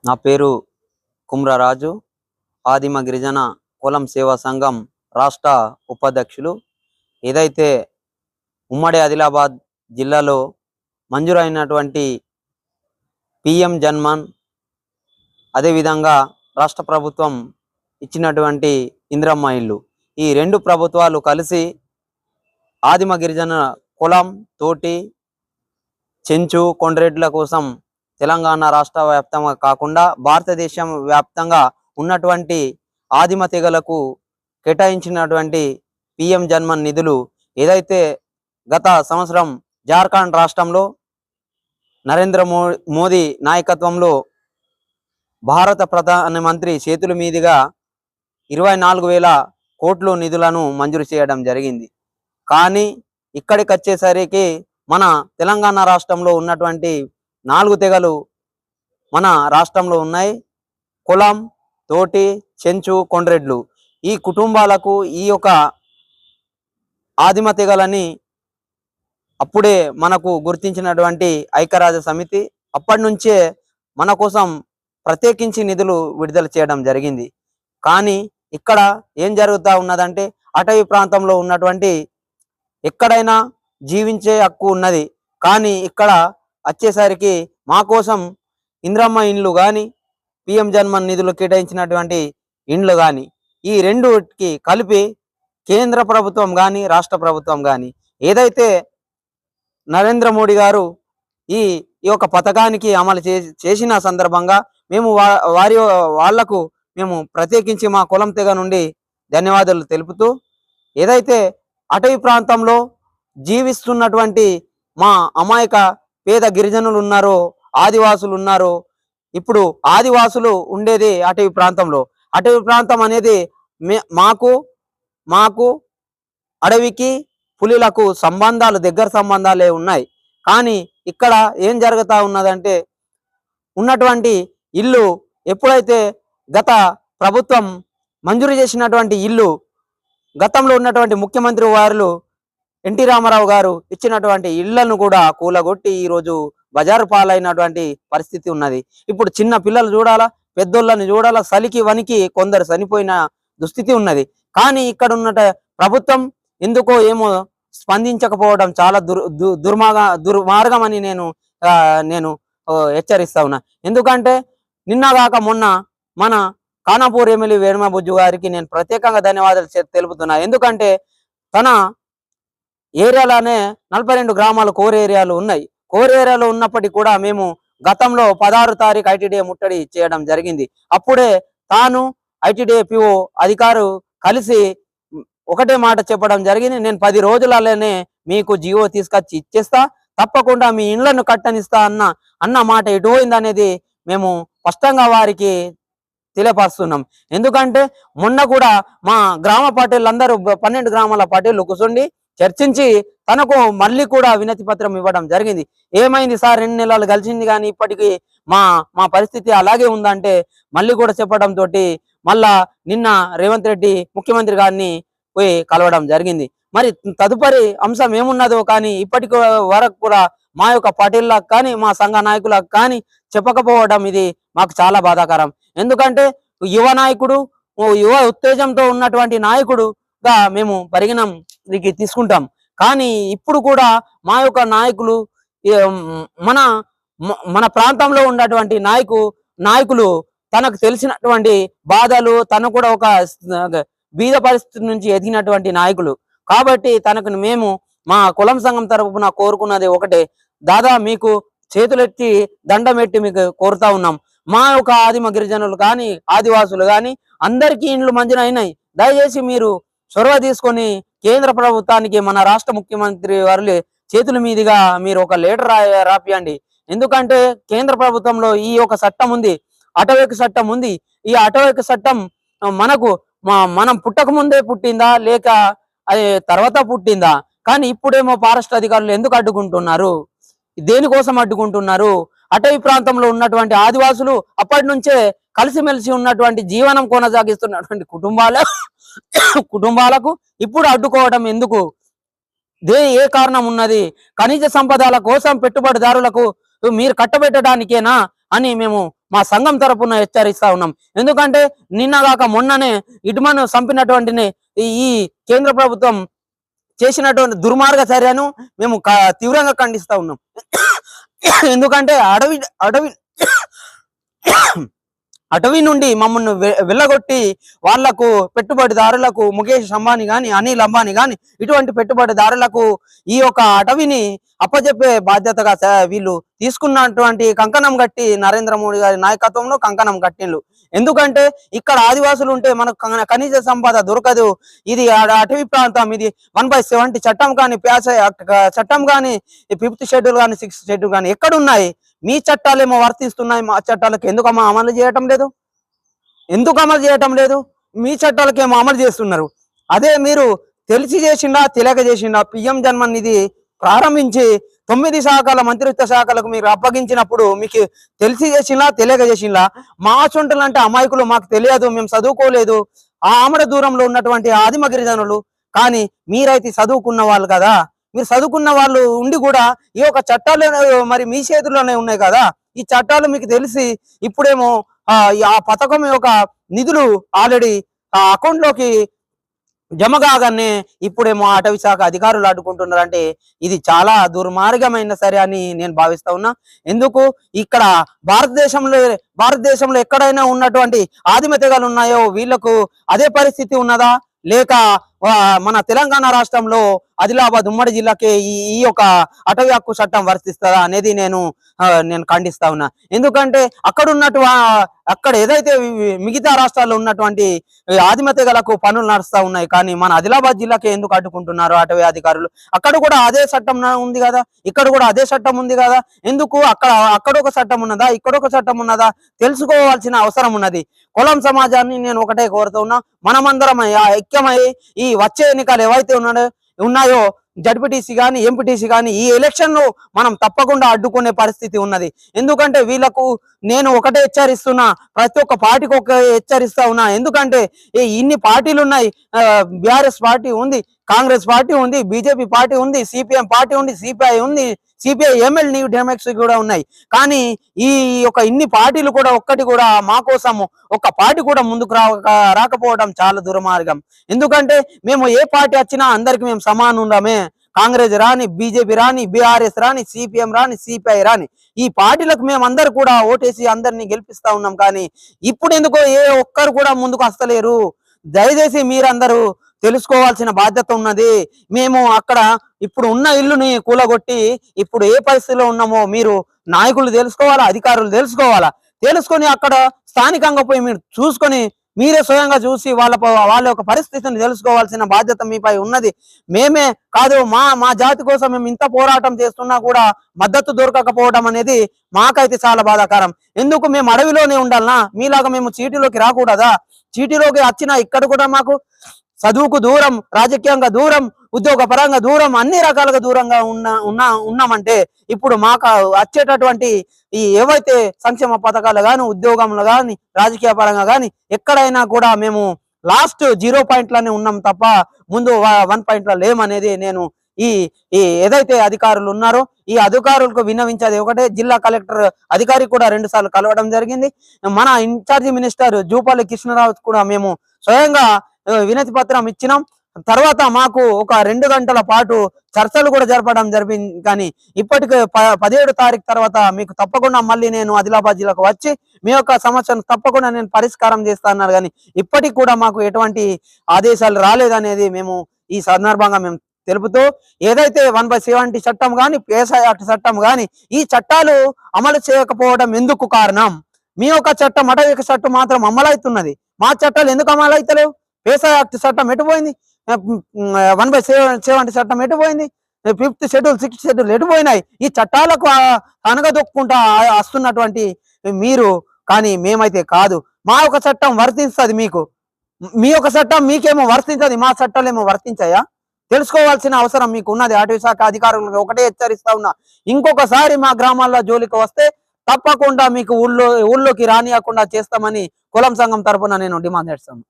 నా పేరు కుమ్రరాజు. ఆదిమ గిరిజన కులం సేవా సంఘం రాష్ట్ర ఉపాధ్యక్షులు. ఏదైతే ఉమ్మడి ఆదిలాబాద్ జిల్లాలో మంజూరైనటువంటి పిఎం జన్మన్, అదేవిధంగా రాష్ట్ర ప్రభుత్వం ఇచ్చినటువంటి ఇందిరమ్మ ఇల్లు, ఈ రెండు ప్రభుత్వాలు కలిసి ఆదిమ గిరిజన కులం తోటి చెంచు కొండ్రెడ్ల కోసం తెలంగాణ రాష్ట్ర వ్యాప్తంగా కాకుండా భారతదేశం వ్యాప్తంగా ఉన్నటువంటి ఆదిమ తెగలకు కేటాయించినటువంటి పిఎం జన్మన్ నిధులు ఏదైతే గత సంవత్సరం జార్ఖండ్ రాష్ట్రంలో నరేంద్ర మోదీ నాయకత్వంలో భారత ప్రధానమంత్రి చేతుల మీదుగా 24,000 కోట్లు నిధులను మంజూరు చేయడం జరిగింది. కానీ ఇక్కడికి వచ్చేసరికి మన తెలంగాణ రాష్ట్రంలో ఉన్నటువంటి 4 తెగలు మన రాష్ట్రంలో ఉన్నాయి. కులం, తోటి, చెంచు, కొండ్రెడ్లు. ఈ కుటుంబాలకు ఈ యొక్క ఆదిమ తెగలని అప్పుడే మనకు గుర్తించినటువంటి ఐక్యరాజ్య సమితి అప్పటి నుంచే మన కోసం ప్రత్యేకించి నిధులు విడుదల చేయడం జరిగింది. కానీ ఇక్కడ ఏం జరుగుతూ ఉన్నదంటే, అటవీ ప్రాంతంలో ఉన్నటువంటి ఎక్కడైనా జీవించే హక్కు ఉన్నది. కానీ ఇక్కడ వచ్చేసరికి మా కోసం ఇంద్రమ్మ ఇండ్లు కానీ, పిఎం జన్మన్ నిధులు కేటాయించినటువంటి ఇండ్లు కానీ, ఈ రెండుకి కలిపి కేంద్ర ప్రభుత్వం కానీ రాష్ట్ర ప్రభుత్వం కానీ ఏదైతే నరేంద్ర మోడీ గారు ఈ యొక్క పథకానికి అమలు చేసిన సందర్భంగా మేము వాళ్లకు మేము ప్రత్యేకించి మా కులం తెగ నుండి ధన్యవాదాలు తెలుపుతూ, ఏదైతే అటవీ ప్రాంతంలో జీవిస్తున్నటువంటి మా అమాయక పేద గిరిజనులు ఉన్నారో, ఆదివాసులు ఉన్నారో, ఇప్పుడు ఆదివాసులు ఉండేది అటవీ ప్రాంతంలో. అటవీ ప్రాంతం అనేది మాకు అడవికి పులిలకు సంబంధాలు, దగ్గర సంబంధాలే ఉన్నాయి. కానీ ఇక్కడ ఏం జరుగుతూ ఉన్నదంటే, ఉన్నటువంటి ఇల్లు ఎప్పుడైతే గత ప్రభుత్వం మంజూరు చేసినటువంటి ఇల్లు, గతంలో ఉన్నటువంటి ముఖ్యమంత్రి వారు ఎన్టీ రామారావు గారు ఇచ్చినటువంటి ఇళ్లను కూడా కూలగొట్టి ఈరోజు బజారు పాలైనటువంటి పరిస్థితి ఉన్నది. ఇప్పుడు చిన్న పిల్లలు చూడాలా, పెద్దోళ్ళని చూడాలా, సలికి వనికి కొందరు చనిపోయిన దుస్థితి ఉన్నది. కానీ ఇక్కడ ఉన్న ప్రభుత్వం ఎందుకో ఏమో స్పందించకపోవడం చాలా దుర్మార్గం అని నేను హెచ్చరిస్తా ఉన్నా. ఎందుకంటే నిన్నగాక మొన్న మన ఖానాపూర్ ఎమ్మెల్యే వేణుమాబుజ్జు గారికి నేను ప్రత్యేకంగా ధన్యవాదాలు తెలుపుతున్నా. ఎందుకంటే తన ఏరియాలోనే 42 గ్రామాలు కోర్ ఏరియాలు ఉన్నాయి. కోర్ ఏరియాలో ఉన్నప్పటికీ కూడా మేము గతంలో 16 తారీఖు ఐటీడీఏ ముట్టడి చేయడం జరిగింది. అప్పుడే తాను ఐటీడీఏ పిఓ అధికారు కలిసి ఒకటే మాట చెప్పడం జరిగింది, నేను 10 రోజులలోనే మీకు జీవో తీసుకొచ్చి ఇచ్చేస్తా, తప్పకుండా మీ ఇండ్లను కట్టనిస్తా అన్న మాట ఎటు పోయిందనేది మేము స్పష్టంగా వారికి తెలియపరుస్తున్నాం. ఎందుకంటే మొన్న కూడా మా గ్రామ పార్టీలు అందరూ 12 గ్రామాల పార్టీలు కూర్చొని చర్చించి తనకు మళ్ళీ కూడా వినతి పత్రం ఇవ్వడం జరిగింది. ఏమైంది సార్, 2 నెలలు కలిసింది కానీ ఇప్పటికీ మా పరిస్థితి అలాగే ఉందంటే మళ్ళీ కూడా చెప్పడం తోటి మళ్ళా నిన్న రేవంత్ రెడ్డి ముఖ్యమంత్రి గారిని పోయి కలవడం జరిగింది. మరి తదుపరి అంశం ఏమున్నదో కానీ ఇప్పటికి వరకు కూడా మా యొక్క పార్టీలకు కానీ మా సంఘ నాయకులకు కానీ చెప్పకపోవడం ఇది మాకు చాలా బాధాకరం. ఎందుకంటే యువ నాయకుడు, యువ ఉత్తేజంతో ఉన్నటువంటి నాయకుడుగా మేము పరిగణనకి తీసుకుంటాం. కానీ ఇప్పుడు కూడా మా యొక్క నాయకులు మన ప్రాంతంలో ఉన్నటువంటి నాయకులు తనకు తెలిసినటువంటి బాధలు, తను కూడా ఒక బీద పరిస్థితి నుంచి ఎదిగినటువంటి నాయకులు కాబట్టి తనకు మేము మా కులం సంఘం తరపున కోరుకున్నది ఒకటే, దాదా మీకు చేతులెత్తి దండమెట్టి మీకు కోరుతా ఉన్నాం, మా యొక్క ఆదిమ గిరిజనులు కానీ ఆదివాసులు కానీ అందరికీ ఇండ్లు మంజూరైనాయి. దయచేసి మీరు చొరవ తీసుకొని కేంద్ర ప్రభుత్వానికి మన రాష్ట్ర ముఖ్యమంత్రి వారి చేతుల మీదుగా మీరు ఒక లెటర్ రాపియండి. ఎందుకంటే కేంద్ర ప్రభుత్వంలో ఈ యొక్క చట్టం ఉంది, అటవీ చట్టం ఉంది. ఈ అటవీ చట్టం మనం పుట్టక ముందే పుట్టిందా లేక అది తర్వాత పుట్టిందా? కానీ ఇప్పుడేమో ఫారెస్ట్ అధికారులు ఎందుకు అడ్డుకుంటున్నారు? దేనికోసం అడ్డుకుంటున్నారు? అటవీ ప్రాంతంలో ఉన్నటువంటి ఆదివాసులు అప్పటి నుంచే కలిసిమెలిసి ఉన్నటువంటి జీవనం కొనసాగిస్తున్నటువంటి కుటుంబాలకు ఇప్పుడు అడ్డుకోవడం ఎందుకు? ఏ కారణం ఉన్నది? ఖనిజ సంపదల కోసం పెట్టుబడిదారులకు మీరు కట్టబెట్టడానికేనా అని మేము మా సంఘం తరపున హెచ్చరిస్తా ఉన్నాం. ఎందుకంటే నిన్నగాక మొన్ననే ఇటుమను చంపినటువంటి ఈ కేంద్ర ప్రభుత్వం చేసినటువంటి దుర్మార్గ చర్యను మేము తీవ్రంగా ఖండిస్తా ఉన్నాం. ఎందుకంటే అడవి అటవీ నుండి మమ్మల్ని వెళ్ళగొట్టి వాళ్లకు పెట్టుబడిదారులకు ముఖేష్ అంబానీ గాని అనిల్ అంబానీ గాని ఇటువంటి పెట్టుబడిదారులకు ఈ యొక్క అటవీని అప్పచెప్పే బాధ్యతగా వీళ్ళు తీసుకున్నటువంటి కంకణం కట్టి నరేంద్ర మోడీ గారి నాయకత్వంలో కంకణం కట్టిండ్రు. ఎందుకంటే ఇక్కడ ఆదివాసులు ఉంటే మనకు ఖనిజ సంపద దొరకదు. ఇది అటవీ ప్రాంతం, ఇది 1/70 చట్టం కానీ, ప్యాస చట్టం కానీ, 5th షెడ్యూల్ కానీ, 6th షెడ్యూల్ కానీ ఎక్కడున్నాయి? మీ చట్టాలేమో వర్తిస్తున్నాయి, మా చట్టాలకు ఎందుకు అమలు చేయటం లేదు? ఎందుకు అమలు చేయటం లేదు? మీ చట్టాలకేమో అమలు చేస్తున్నారు. అదే మీరు తెలిసి చేసిండా తెలియక చేసిండా? పిఎం జన్మన్ నిధి ప్రారంభించి 9 శాఖల మంత్రిత్వ శాఖలకు మీరు అప్పగించినప్పుడు మీకు తెలిసి చేసిందా తెలియక చేసిందా? మా సొంటలు అంటే అమాయకులు, మాకు తెలియదు, మేము చదువుకోలేదు, ఆ ఆమడ దూరంలో ఉన్నటువంటి ఆదిమ గిరిజనులు. కానీ మీరైతే చదువుకున్న వాళ్ళు కదా, మీరు చదువుకున్న వాళ్ళు ఉండి కూడా ఈ యొక్క చట్టాలు మరి మీ చేతుల్లోనే ఉన్నాయి కదా. ఈ చట్టాలు మీకు తెలిసి ఇప్పుడేమో ఆ పథకం యొక్క నిధులు ఆల్రెడీ ఆ అకౌంట్ లోకి జమ కాగానే ఇప్పుడేమో అటవీ శాఖ అధికారులు అడ్డుకుంటున్నారు. అంటే ఇది చాలా దుర్మార్గమైన సరే అని నేను భావిస్తా ఉన్నా. ఎందుకు ఇక్కడ భారతదేశంలో ఎక్కడైనా ఉన్నటువంటి ఆదిమ తెగలు ఉన్నాయో వీళ్లకు అదే పరిస్థితి ఉన్నదా, లేక మన తెలంగాణ రాష్ట్రంలో ఆదిలాబాద్ ఉమ్మడి జిల్లాకే ఈ యొక్క అటవీ హక్కు చట్టం వర్తిస్తుందా అనేది నేను ఖండిస్తా ఉన్నా. ఎందుకంటే అక్కడ ఏదైతే మిగతా రాష్ట్రాల్లో ఉన్నటువంటి ఆదిమ తెగలకు పనులు నడుస్తా ఉన్నాయి, కానీ మన ఆదిలాబాద్ జిల్లాకే ఎందుకు అడ్డుకుంటున్నారు అటవీ అధికారులు? అక్కడ కూడా అదే చట్టం ఉంది కదా, ఇక్కడ కూడా అదే చట్టం ఉంది కదా. ఎందుకు అక్కడ ఒక చట్టం ఉన్నదా, ఇక్కడ ఒక చట్టం ఉన్నదా? తెలుసుకోవాల్సిన అవసరం ఉన్నది. కులం సమాజాన్ని నేను ఒకటే కోరుతూ ఉన్నా, మనమందరం ఐక్యమై ఈ వచ్చే ఎన్నికలు ఏవైతే ఉన్నాయో జడ్పీటీసీ కానీ ఎంపీటీసీ కానీ ఈ ఎలక్షన్ లో మనం తప్పకుండా అడ్డుకునే పరిస్థితి ఉన్నది. ఎందుకంటే వీళ్ళకు నేను ఒకటే హెచ్చరిస్తున్నా, ప్రతి ఒక్క పార్టీకి ఒక హెచ్చరిస్తా ఉన్నా. ఎందుకంటే ఇన్ని పార్టీలు ఉన్నాయి, బీఆర్ఎస్ పార్టీ ఉంది, కాంగ్రెస్ పార్టీ ఉంది, బీజేపీ పార్టీ ఉంది, సిపిఎం పార్టీ ఉంది, సిపిఐ ఉంది, సిపిఐ ఎంఎల్ న్యూ డెమోక్రసీ కూడా ఉన్నాయి. కానీ ఈ యొక్క ఇన్ని పార్టీలు కూడా ఒక్కటి కూడా మా కోసము ఒక్క పార్టీ కూడా ముందుకు రాకపోవడం చాలా దుర్మార్గం. ఎందుకంటే మేము ఏ పార్టీ వచ్చినా అందరికి మేము సమానుండమే. కాంగ్రెస్ రాని, బీజేపీ రాని, బీఆర్ఎస్ రాని, సిపిఎం రాని, సిపిఐ రాని, ఈ పార్టీలకు మేము అందరు కూడా ఓటేసి అందరినీ గెలిపిస్తా ఉన్నాం. కానీ ఇప్పుడు ఎందుకో ఏ ఒక్కరు కూడా ముందుకు వస్తలేరు. దయచేసి మీరందరూ తెలుసుకోవాల్సిన బాధ్యత ఉన్నది. మేము అక్కడ ఇప్పుడు ఉన్న ఇల్లుని కూలగొట్టి ఇప్పుడు ఏ పరిస్థితిలో ఉన్నామో మీరు నాయకులు తెలుసుకోవాలా, అధికారులు తెలుసుకోవాలా. తెలుసుకొని అక్కడ స్థానికంగా పోయి మీరు చూసుకొని మీరే స్వయంగా చూసి వాళ్ళ యొక్క పరిస్థితిని తెలుసుకోవాల్సిన బాధ్యత మీపై ఉన్నది. మేమే కాదు, మా జాతి కోసం మేము ఇంత పోరాటం చేస్తున్నా కూడా మద్దతు దొరకకపోవడం అనేది మాకైతే చాలా బాధాకరం. ఎందుకు మేము అడవిలోనే ఉండాలనా? మీలాగా మేము చీటీలోకి రాకూడదా? చీటీలోకి వచ్చినా ఇక్కడ కూడా మాకు చదువుకు దూరం, రాజకీయంగా దూరం, ఉద్యోగ పరంగా దూరం, అన్ని రకాలుగా దూరంగా ఉన్నామంటే ఇప్పుడు మాకు వచ్చేటటువంటి ఈ ఏవైతే సంక్షేమ పథకాలు కానీ, ఉద్యోగంలో కానీ, రాజకీయ పరంగా కానీ ఎక్కడైనా కూడా మేము లాస్ట్ 0 పాయింట్లోనే ఉన్నాం తప్ప ముందు 1 పాయింట్లో లేమనేది నేను ఈ ఏదైతే అధికారులు ఉన్నారో ఈ అధికారులకు విన్నవించేది ఒకటే. జిల్లా కలెక్టర్ అధికారి కూడా 2 సార్లు కలవడం జరిగింది. మన ఇన్ఛార్జి మినిస్టర్ జూపల్లి కృష్ణరావు కూడా మేము స్వయంగా వినతి పత్రం ఇచ్చినాం. తర్వాత మాకు ఒక 2 గంటల పాటు చర్చలు కూడా జరపడం జరిగింది. కానీ ఇప్పటికే 17 తారీఖు తర్వాత మీకు తప్పకుండా మళ్ళీ నేను ఆదిలాబాద్ జిల్లాకు వచ్చి మీ యొక్క సమస్యను తప్పకుండా నేను పరిష్కారం చేస్తాను. కానీ ఇప్పటికి కూడా మాకు ఎటువంటి ఆదేశాలు రాలేదనేది మేము ఈ సందర్భంగా మేము తెలుపుతూ, ఏదైతే 1/70 చట్టం కానీ, పేసా యాక్ట్ చట్టం కానీ ఈ చట్టాలు అమలు చేయకపోవడం ఎందుకు కారణం? మీ యొక్క చట్టం, అటవీ చట్టం మాత్రం అమలవుతున్నది, మా చట్టాలు ఎందుకు అమలవుతలేవు? పేసా యాక్ట్ చట్టం ఎటుపోయింది? 1/70 చట్టం ఎటుపోయింది? 5th schedule, 6th schedule ఎటుపోయినాయి? ఈ చట్టాలకు అనగదొక్కుంటా వస్తున్నటువంటి మీరు, కానీ మేమైతే కాదు. మా యొక్క చట్టం వర్తిస్తుంది మీకు, మీ యొక్క చట్టం మీకేమో వర్తించదు, మా చట్టాలేమో వర్తించాయా? తెలుసుకోవాల్సిన అవసరం మీకు ఉన్నది. అటవీ శాఖ అధికారులకు ఒకటే హెచ్చరిస్తా ఉన్నా, ఇంకొకసారి మా గ్రామాల్లో జోలికి వస్తే తప్పకుండా మీకు ఊళ్ళోకి రానియకుండా చేస్తామని కులం సంఘం తరఫున నేను డిమాండ్ చేస్తాను.